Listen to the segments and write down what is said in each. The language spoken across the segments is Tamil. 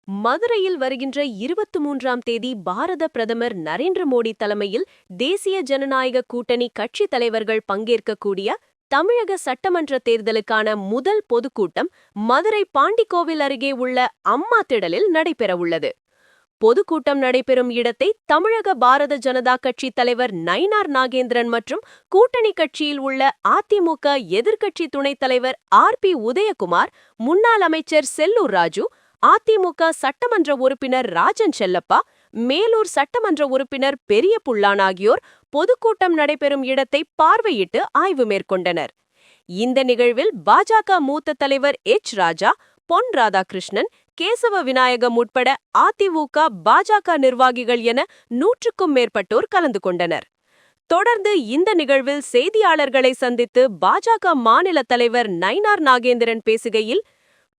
மதுரையில் வருகின்ற 23ஆம் தேதி பாரத பிரதமர் நரேந்திர மோடி தலைமையில் தேசிய ஜனநாயக கூட்டணி கட்சி தலைவர்கள் பங்கேற்கக்கூடிய தமிழக சட்டமன்ற தேர்தலுக்கான முதல் பொதுக்கூட்டம் மதுரை பாண்டிக்கோவில் அருகே உள்ள அம்மா திடலில் நடைபெறவுள்ளது. பொதுக்கூட்டம் நடைபெறும் இடத்தை தமிழக பாரத ஜனதா கட்சி தலைவர் நயினார் நாகேந்திரன் மற்றும் கூட்டணி கட்சியில் உள்ள அதிமுக எதிர்க்கட்சி துணைத் தலைவர் RP உதயகுமார், முன்னாள் அமைச்சர் செல்லூர் ராஜு, அதிமுக சட்டமன்ற உறுப்பினர் ராஜன் செல்லப்பா, மேலூர் சட்டமன்ற உறுப்பினர் பெரிய புல்லான் ஆகியோர் பொதுக்கூட்டம் நடைபெறும் இடத்தை பார்வையிட்டு ஆய்வு மேற்கொண்டனர். இந்த நிகழ்வில் பாஜக மூத்த தலைவர் ராஜா, பொன் ராதாகிருஷ்ணன், கேசவ விநாயகம் உட்பட அதிமுக, பாஜக நிர்வாகிகள் என 100க்கும் மேற்பட்டோர் கலந்து கொண்டனர். தொடர்ந்து இந்த நிகழ்வில் செய்தியாளர்களை சந்தித்து பாஜக மாநில தலைவர் நயினார் நாகேந்திரன் பேசுகையில்,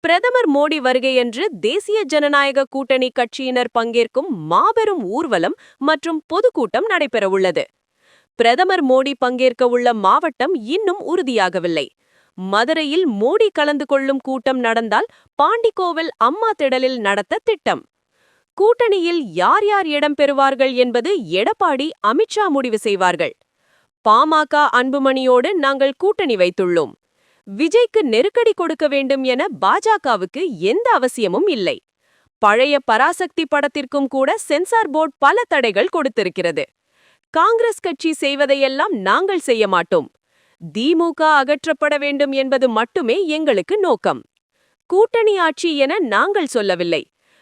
பிரதமர் மோடி வருகையன்று தேசிய ஜனநாயக கூட்டணி கட்சியினர் பங்கேற்கும் மாபெரும் ஊர்வலம் மற்றும் பொதுக்கூட்டம் நடைபெறவுள்ளது. பிரதமர் மோடி பங்கேற்க உள்ள மாவட்டம் இன்னும் உறுதியாகவில்லை. மதுரையில் மோடி கலந்து கொள்ளும் கூட்டம் நடந்தால் பாண்டிக்கோவில் அம்மா திடலில் நடத்த திட்டம். கூட்டணியில் யார் யார் இடம் பெறுவார்கள் என்பது எடப்பாடி, அமித்ஷா முடிவு செய்வார்கள். பாமக அன்புமணியோடு நாங்கள் கூட்டணி வைத்துள்ளோம். விஜய்க்கு நெருக்கடி கொடுக்க வேண்டும் என பாஜகவுக்கு எந்த அவசியமும் இல்லை. பழைய பராசக்தி படத்திற்கும் கூட சென்சார் போர்டு பல தடைகள் கொடுத்திருக்கிறது. காங்கிரஸ் கட்சி செய்வதையெல்லாம் நாங்கள் செய்ய மாட்டோம். திமுக அகற்றப்பட வேண்டும் என்பது மட்டுமே எங்களுக்கு நோக்கம். கூட்டணி ஆட்சி என நாங்கள் சொல்லவில்லை.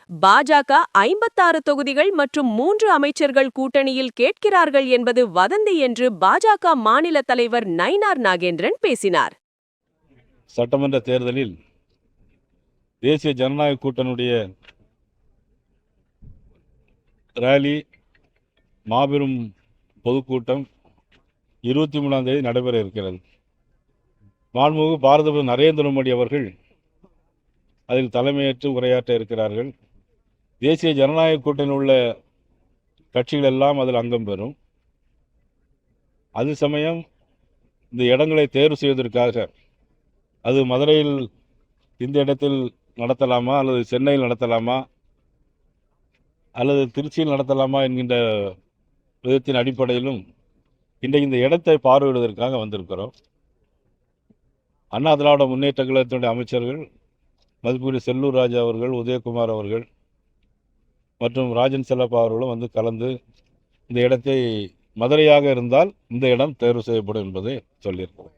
பாஜக 56 தொகுதிகள் மற்றும் 3 அமைச்சர்கள் கூட்டணியில் கேட்கிறார்கள் என்பது வதந்தி என்று பாஜக மாநில தலைவர் நயினார் நாகேந்திரன் பேசினார். சட்டமன்ற தேர்தலில் தேசிய ஜனநாயக கூட்டணியுடைய ரேலி, மாபெரும் பொதுக்கூட்டம் 23ஆம் தேதி நடைபெற இருக்கிறது. மாண்புமிகு பாரத பிரதமர் நரேந்திர மோடி அவர்கள் அதில் தலைமையேற்று உரையாற்ற இருக்கிறார்கள். தேசிய ஜனநாயக கூட்டணியில் உள்ள கட்சிகள் எல்லாம் அதில் அங்கம் பெறும். அது சமயம் இந்த இடங்களை தேர்வு செய்வதற்காக அது மதுரையில் இந்த இடத்தில் நடத்தலாமா அல்லது சென்னையில் நடத்தலாமா அல்லது திருச்சியில் நடத்தலாமா என்கின்ற விதத்தின் அடிப்படையிலும் இன்றைக்கு இந்த இடத்தை பார்வையிடுவதற்காக வந்திருக்கிறோம். அண்ணா திராவிட முன்னேற்ற கழகத்தினுடைய அமைச்சர்கள் மதிப்புக்குரிய செல்லூர் ராஜா அவர்கள், உதயகுமார் அவர்கள் மற்றும் ராஜன் செல்லப்பா அவர்களும் வந்து கலந்து இந்த இடத்தை மதுரையாக இருந்தால் இந்த இடம் தேர்வு செய்யப்படும் என்பதை சொல்லியிருக்கிறோம்.